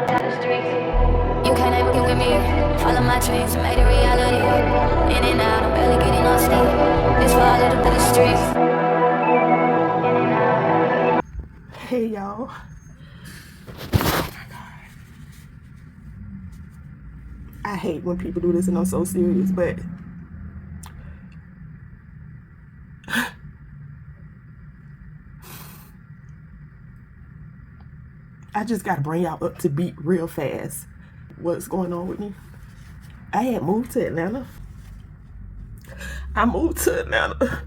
You can't ever get with me. Follow my dreams and make it reality. In and out, I'm barely getting no sleep. It's for all of the streets. Hey y'all. I hate when people do this and I'm so serious, but I just gotta bring y'all up to beat real fast. What's going on with me? I had moved to Atlanta. I moved to Atlanta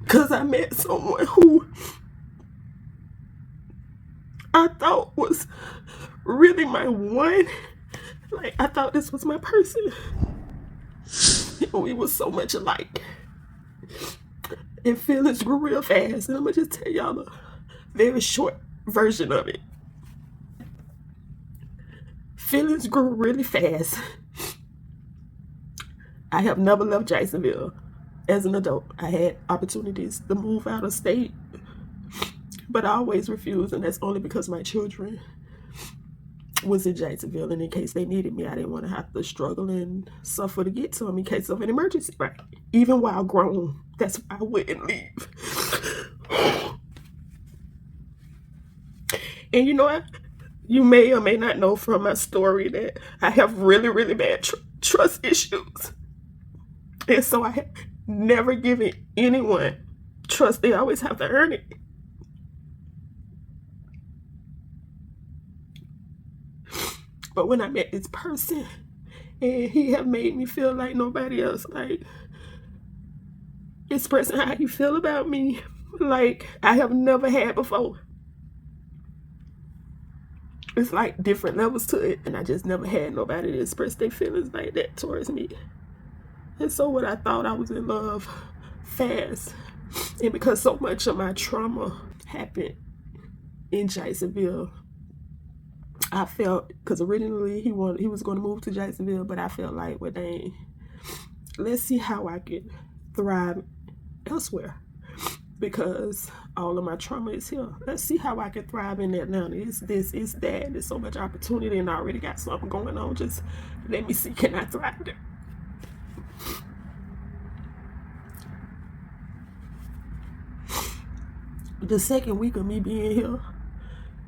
because I met someone who I thought was really my one. Like, I thought this was my person. We were so much alike. And feelings grew real fast. And I'm gonna just tell y'all a very short version of it. Feelings grew really fast. I have never left Jacksonville as an adult. I had opportunities to move out of state, but I always refused, and that's only because my children was in Jacksonville, and in case they needed me, I didn't want to have to struggle and suffer to get to them in case of an emergency, right? Even while grown, that's why I wouldn't leave. And you know what? You may or may not know from my story that I have really, really bad trust issues. And so I have never given anyone trust. They always have to earn it. But when I met this person, and he have made me feel like nobody else, like expressing how he feel about me, like I have never had before. It's like different levels to it, and I just never had nobody to express their feelings like that towards me. And so when I thought I was in love fast, and because so much of my trauma happened in Jacksonville, I felt, because originally he was going to move to Jacksonville, but I felt like, well, dang, let's see how I can thrive elsewhere, because all of my trauma is here. Let's see how I can thrive in Atlanta. It's this, it's that. There's so much opportunity, and I already got something going on. Just let me see, can I thrive there? The second week of me being here,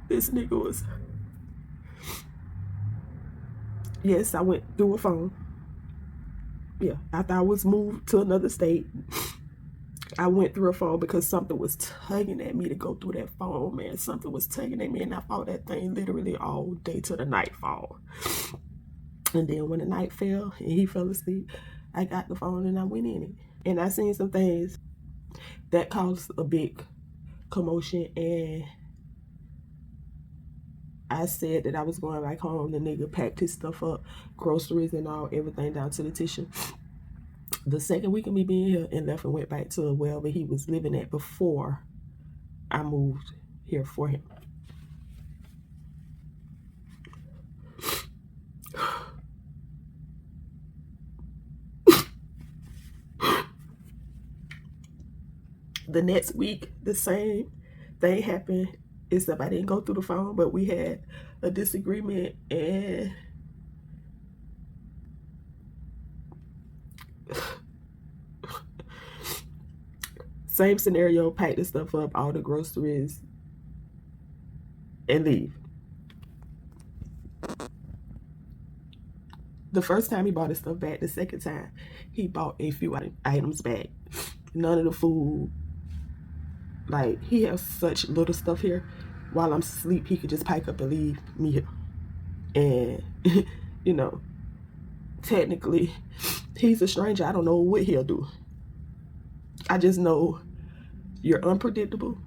this nigga was, yes, I went through a phone. Yeah, after I was moved to another state, I went through a phone because something was tugging at me to go through that phone, man. Something was tugging at me, and I fought that thing literally all day till the nightfall. And then when the night fell and he fell asleep, I got the phone and I went in it. And I seen some things that caused a big commotion, and I said that I was going back home. The nigga packed his stuff up, groceries and all, everything down to the tissue. The second week of me being here, and left and went back to wherever he was living at before I moved here for him. The next week, the same thing happened, except I didn't go through the phone, but we had a disagreement, and same scenario, pack the stuff up, all the groceries, and leave. The first time he bought his stuff back, the second time he bought a few items back. None of the food. Like, he has such little stuff here. While I'm asleep, he could just pack up and leave me here. And, you know, technically, he's a stranger. I don't know what he'll do. I just know you're unpredictable.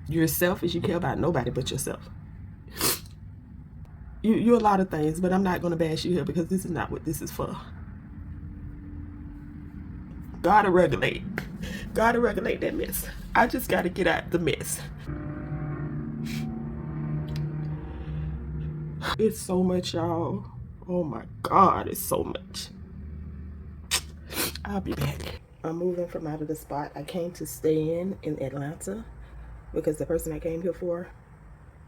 You're selfish. You care about nobody but yourself. You're a lot of things, but I'm not going to bash you here because this is not what this is for. Gotta regulate. Gotta regulate that mess. I just gotta get out the mess. It's so much, y'all. Oh my God, it's so much. I'll be back. I'm moving from out of the spot I came to stay in Atlanta. because the person I came here for,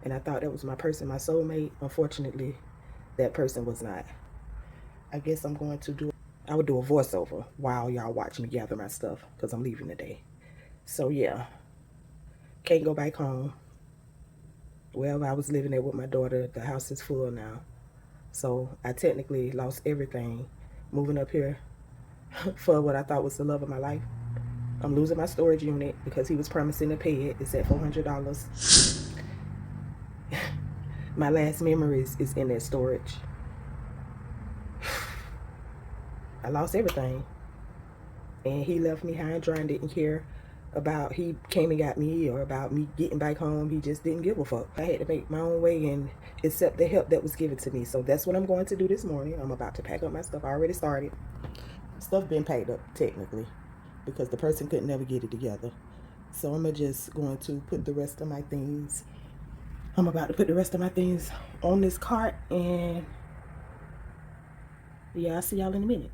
and I thought that was my person, my soulmate, unfortunately, that person was not. I guess I would do a voiceover while y'all watch me gather my stuff, because I'm leaving today. So yeah, can't go back home. Well, I was living there with my daughter. The house is full now. So I technically lost everything moving up here for what I thought was the love of my life. I'm losing my storage unit because he was promising to pay it. It's at $400. My last memories is in that storage. I lost everything. And he left me high and dry and didn't care about he came and got me or about me getting back home. He just didn't give a fuck. I had to make my own way and accept the help that was given to me. So that's what I'm going to do this morning. I'm about to pack up my stuff. I already started. Stuff been packed up technically because the person couldn't never get it together. So I'm just going to put the rest of my things. I'm about to put the rest of my things on this cart, and yeah, I'll see y'all in a minute.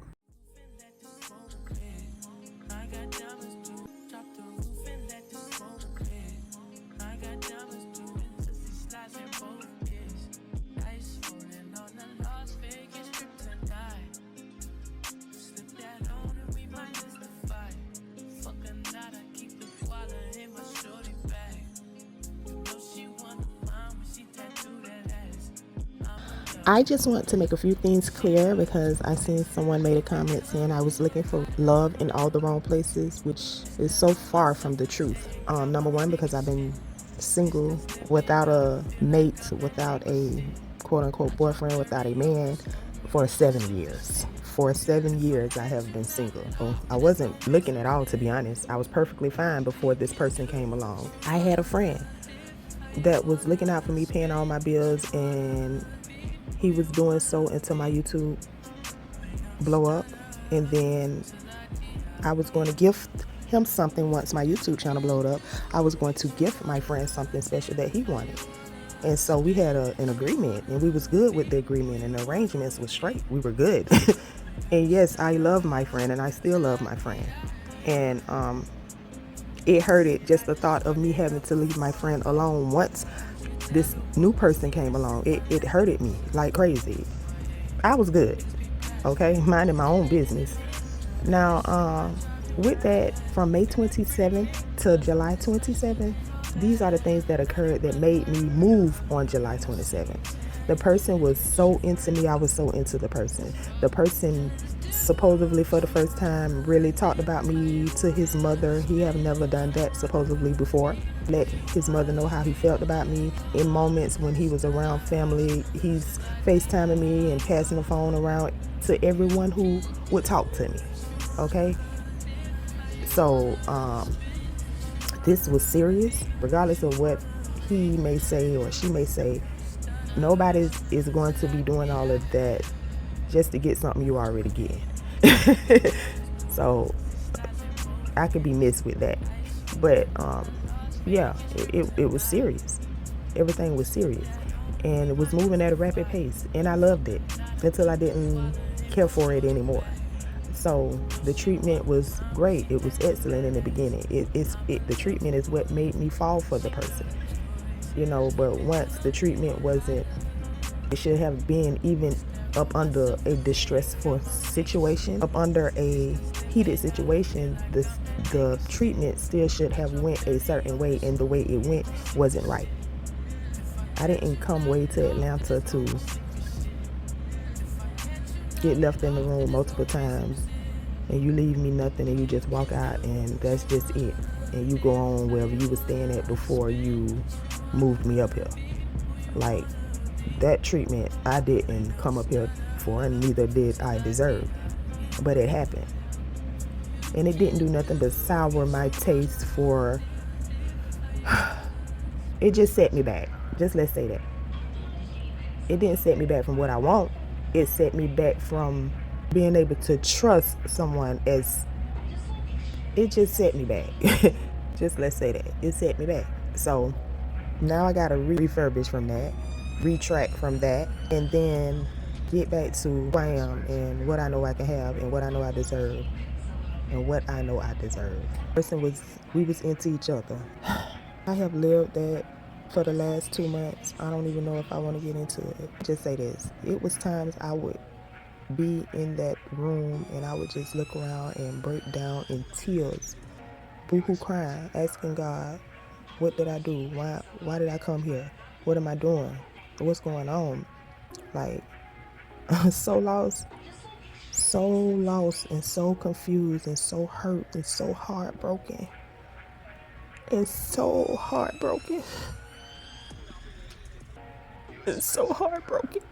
I just want to make a few things clear because I seen someone made a comment saying I was looking for love in all the wrong places, which is so far from the truth. Number one, because I've been single without a mate, without a quote-unquote boyfriend, without a man for 7 years. For 7 years I have been single. I wasn't looking at all, to be honest. I was perfectly fine before this person came along. I had a friend that was looking out for me, paying all my bills, and he was doing so until my YouTube blow up, and then I was going to gift him something once my YouTube channel blowed up. I was going to gift my friend something special that he wanted. And so we had an agreement, and we was good with the agreement, and the arrangements was straight. We were good. And yes, I love my friend, and I still love my friend. And it hurted just the thought of me having to leave my friend alone once this new person came along. It hurted me like crazy. I was good, okay, minding my own business. Now, with that, from May 27th to July 27th, these are the things that occurred that made me move on July 27th. The person was so into me. I was so into the person. The person supposedly for the first time really talked about me to his mother. He have never done that supposedly before. Let his mother know how he felt about me. In moments when he was around family, he's FaceTiming me and passing the phone around to everyone who would talk to me. Okay? So, this was serious. Regardless of what he may say or she may say, nobody is going to be doing all of that just to get something you already getting. So I could be missed with that. But yeah, it was serious. Everything was serious, and it was moving at a rapid pace, and I loved it until I didn't care for it anymore. So the treatment was great. It was excellent in the beginning. The treatment is what made me fall for the person, you know. But once the treatment wasn't, it should have been even up under a distressful situation, up under a heated situation, the treatment still should have went a certain way, and the way it went wasn't right. I didn't come way to Atlanta to get left in the room multiple times and you leave me nothing and you just walk out and that's just it, and you go on wherever you were staying at before you moved me up here. Like, that treatment I didn't come up here for, and neither did I deserve, but it happened, and it didn't do nothing but sour my taste for it. Just set me back. Just let's say that it didn't set me back from what I want. It set me back from being able to trust someone. As it just set me back. Just let's say that it set me back. So now I gotta refurbish from that, retract from that, and then get back to who I am and what I know I can have and what I know I deserve and what I know I deserve. We was into each other. I have lived that for the last 2 months. I don't even know if I want to get into it. Just say this. It was times I would be in that room and I would just look around and break down in tears, boo-hoo crying, asking God, what did I do? Why did I come here? What am I doing? What's going on? Like, so lost and so confused and so hurt and so heartbroken. And so heartbroken. And so heartbroken.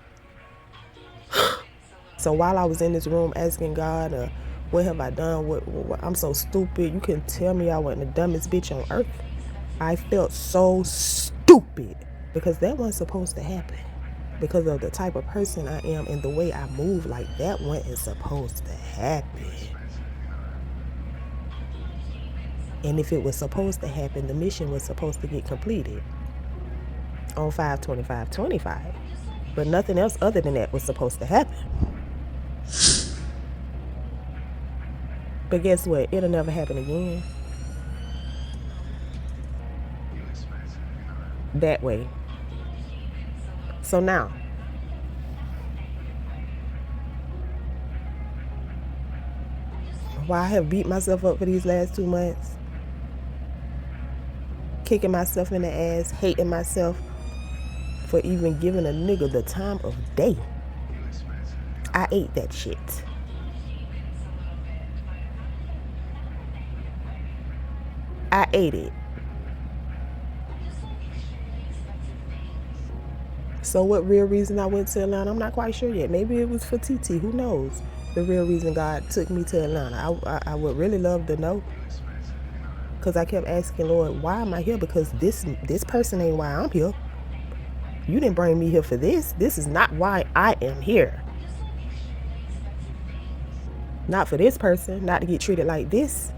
So while I was in this room asking God, what have I done? What I'm so stupid. You couldn't tell me I wasn't the dumbest bitch on earth. I felt so stupid because that wasn't supposed to happen. Because of the type of person I am and the way I move, like that wasn't supposed to happen. And if it was supposed to happen, the mission was supposed to get completed on 5/25/25. But nothing else other than that was supposed to happen. But guess what? It'll never happen again. That way. So now, why I have beat myself up for these last 2 months, kicking myself in the ass, hating myself for even giving a nigga the time of day. I ate that shit. I ate it. So what real reason I went to Atlanta, I'm not quite sure yet. Maybe it was for TT. Who knows? The real reason God took me to Atlanta. I would really love to know. Because I kept asking, Lord, why am I here? Because this person ain't why I'm here. You didn't bring me here for this. This is not why I am here. Not for this person. Not to get treated like this.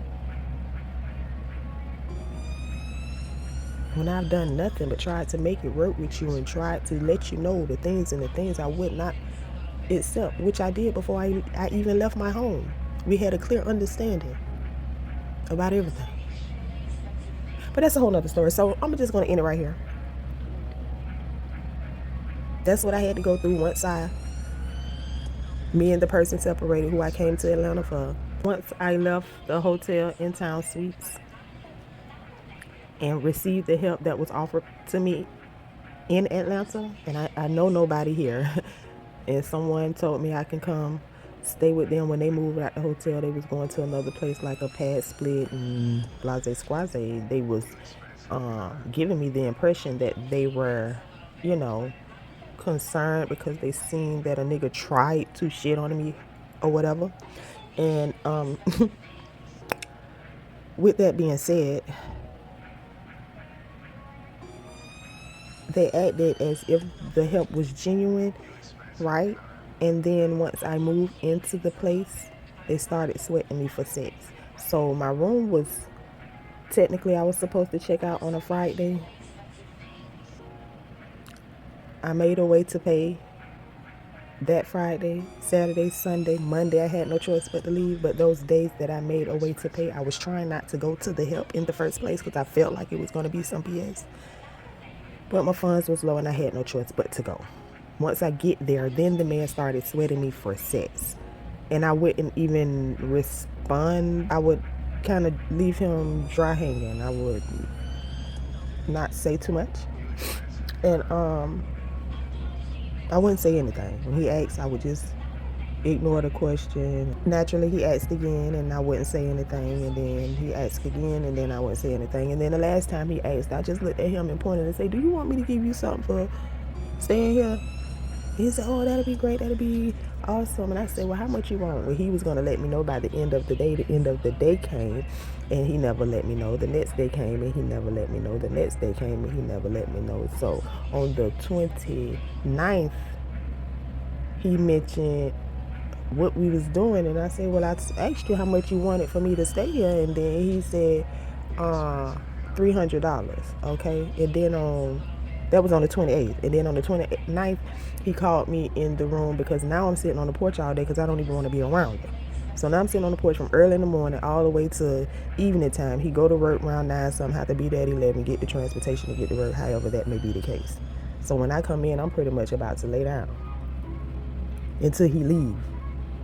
When I've done nothing but tried to make it work with you and tried to let you know the things I would not accept, which I did before I even left my home. We had a clear understanding about everything. But that's a whole nother story. So I'm just going to end it right here. That's what I had to go through once me and the person separated who I came to Atlanta for. Once I left the hotel in Town Suites and received the help that was offered to me in Atlanta, and I know nobody here, and someone told me I can come stay with them when they moved out the hotel. They was going to another place like a pad split and blase squaze. They was giving me the impression that they were, concerned because they seen that a nigga tried to shit on me or whatever. And with that being said, they acted as if the help was genuine, right? And then once I moved into the place, they started sweating me for sex. So my room was, technically I was supposed to check out on a Friday. I made a way to pay that Friday, Saturday, Sunday, Monday. I had no choice but to leave. But those days that I made a way to pay, I was trying not to go to the help in the first place because I felt like it was going to be some BS. But my funds was low and I had no choice but to go. Once I get there, then the man started sweating me for sex. And I wouldn't even respond. I would kind of leave him dry hanging. I would not say too much. And I wouldn't say anything. When he asked, I would just ignore the question. Naturally, he asked again and I wouldn't say anything. And then he asked again and then I wouldn't say anything. And then the last time he asked, I just looked at him and pointed and said, do you want me to give you something for staying here? He said, oh, that'll be great. That'll be awesome. And I said, well, how much you want? Well, he was going to let me know by the end of the day. The end of the day came and he never let me know. The next day came and he never let me know. The next day came and he never let me know. So on the 29th, he mentioned what we was doing. And I said, well, I asked you how much you wanted for me to stay here. And then he said, $300. Okay. And then that was on the 28th. And then on the 29th, he called me in the room because now I'm sitting on the porch all day because I don't even want to be around him. So now I'm sitting on the porch from early in the morning all the way to evening time. He go to work around 9 something, have to be there at 11, get the transportation to get to work, however that may be the case. So when I come in, I'm pretty much about to lay down until he leave.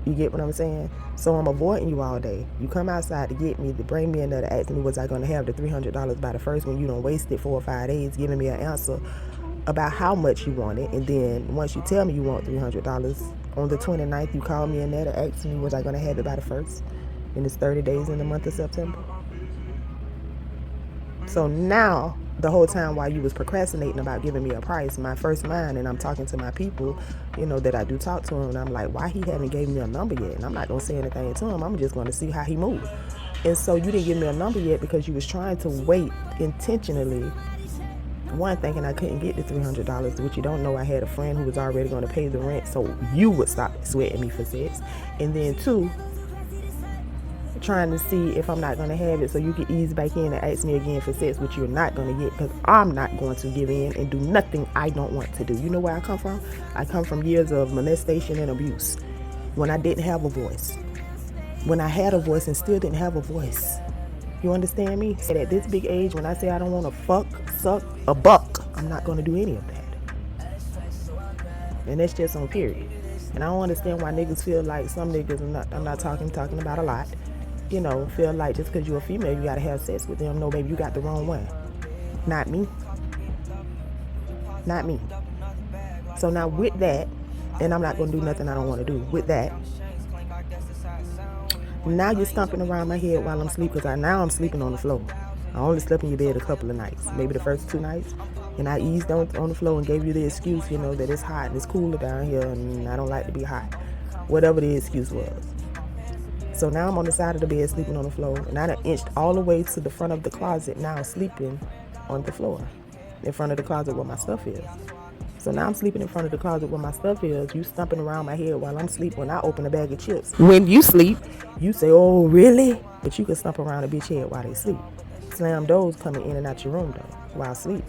You get what I'm saying? So I'm avoiding you all day. You come outside to get me, to bring me in there to ask me was I going to have the $300 by the first when you don't waste it 4 or 5 days giving me an answer about how much you want it. And then once you tell me you want $300, on the 29th you call me in there to ask me was I going to have it by the first. And it's 30 days in the month of September. So now, the whole time while you was procrastinating about giving me a price, my first mind, and I'm talking to my people, you know, that I do talk to him, and I'm like, why he haven't gave me a number yet? And I'm not going to say anything to him. I'm just going to see how he moves. And so you didn't give me a number yet because you was trying to wait intentionally. One, thinking I couldn't get the $300, which you don't know, I had a friend who was already going to pay the rent, so you would stop sweating me for sex. And then 2, trying to see if I'm not going to have it so you can ease back in and ask me again for sex, which you're not going to get because I'm not going to give in and do nothing I don't want to do. You know where I come from? I come from years of molestation and abuse when I didn't have a voice. When I had a voice and still didn't have a voice. You understand me? And at this big age, when I say I don't want to fuck, suck, a buck, I'm not going to do any of that. And that's just on period. And I don't understand why niggas feel like some niggas, I'm not talking about a lot, you know, feel like just because you're a female, you got to have sex with them. No, baby, you got the wrong one. Not me. Not me. So now with that, and I'm not going to do nothing I don't want to do. With that, now you're stomping around my head while I'm sleeping because now I'm sleeping on the floor. I only slept in your bed a couple of nights, maybe the first 2 nights. And I eased on the floor and gave you the excuse, you know, that it's hot and it's cooler down here and I don't like to be hot. Whatever the excuse was. So now I'm on the side of the bed sleeping on the floor, and I done inched all the way to the front of the closet now sleeping on the floor in front of the closet where my stuff is. So now I'm sleeping in front of the closet where my stuff is. You stomping around my head while I'm sleeping when I open a bag of chips. When you sleep, you say, oh, really? But you can stomp around a bitch head while they sleep. Slam doors coming in and out your room though while I sleep.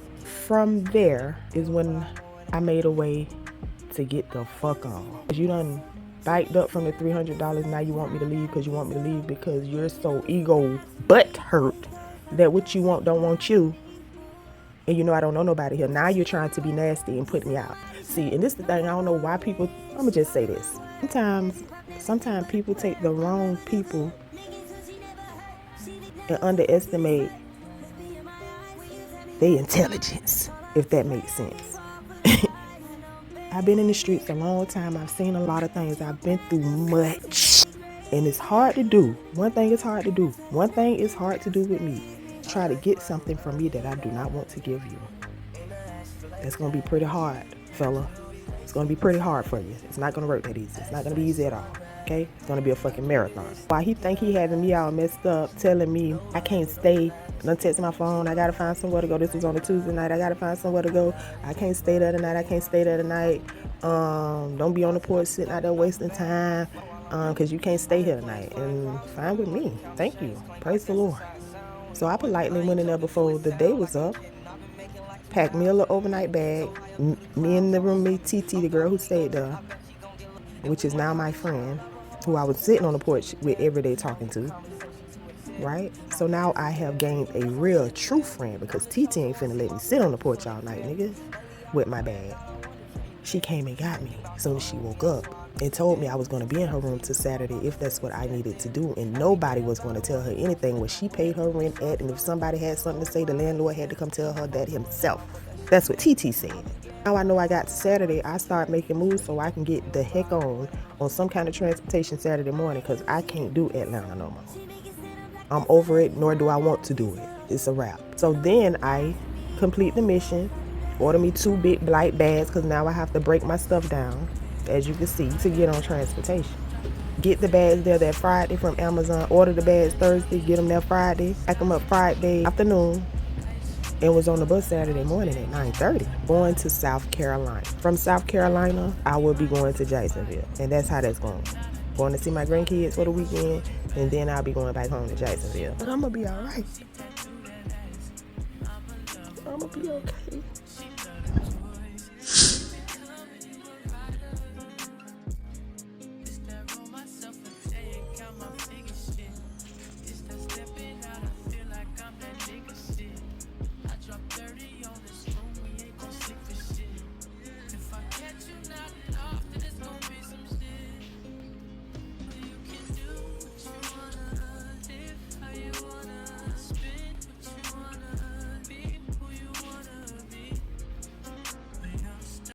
From there is when I made a way to get the fuck on. You done biked up from the $300. Now you want me to leave because you want me to leave because you're so ego butt hurt that what you want don't want you. And you know I don't know nobody here. Now you're trying to be nasty and put me out. See, and this is the thing, I don't know why people, I'm gonna just say this. Sometimes people take the wrong people and underestimate their intelligence, if that makes sense. I've been in the streets a long time. I've seen a lot of things. I've been through much. And it's hard to do. One thing is hard to do. One thing is hard to do with me. Try to get something from me that I do not want to give you. That's going to be pretty hard, fella. It's going to be pretty hard for you. It's not going to work that easy. It's not going to be easy at all. Okay? It's going to be a fucking marathon. Why he think he having me all messed up, telling me I can't stay. Done text my phone. I got to find somewhere to go. This was on a Tuesday night. I got to find somewhere to go. I can't stay there tonight. I can't stay there tonight. Don't be on the porch sitting out there wasting time because you can't stay here tonight. And fine with me. Thank you. Praise the Lord. So I politely went in there before the day was up. Packed me a little overnight bag. Me and the roommate TT, the girl who stayed there, which is now my friend, who I was sitting on the porch with every day talking to. Right? So now I have gained a real true friend because TT ain't finna let me sit on the porch all night, nigga, with my bag. She came and got me as soon as she woke up and told me I was going to be in her room till Saturday if that's what I needed to do. And nobody was going to tell her anything when she paid her rent at. And if somebody had something to say, the landlord had to come tell her that himself. That's what TT said. Now I know I got to Saturday, I start making moves so I can get the heck on some kind of transportation Saturday morning because I can't do Atlanta no more. I'm over it, nor do I want to do it. It's a wrap. So then I complete the mission, order me 2 big blight bags because now I have to break my stuff down, as you can see, to get on transportation. Get the bags there that Friday from Amazon, order the bags Thursday, get them there Friday, pack them up Friday afternoon, and was on the bus Saturday morning at 9:30, going to South Carolina. From South Carolina, I will be going to Jacksonville, and that's how that's going. Going to see my grandkids for the weekend, and then I'll be going back home to Jacksonville. But I'm going to be all right. I'm going to be okay.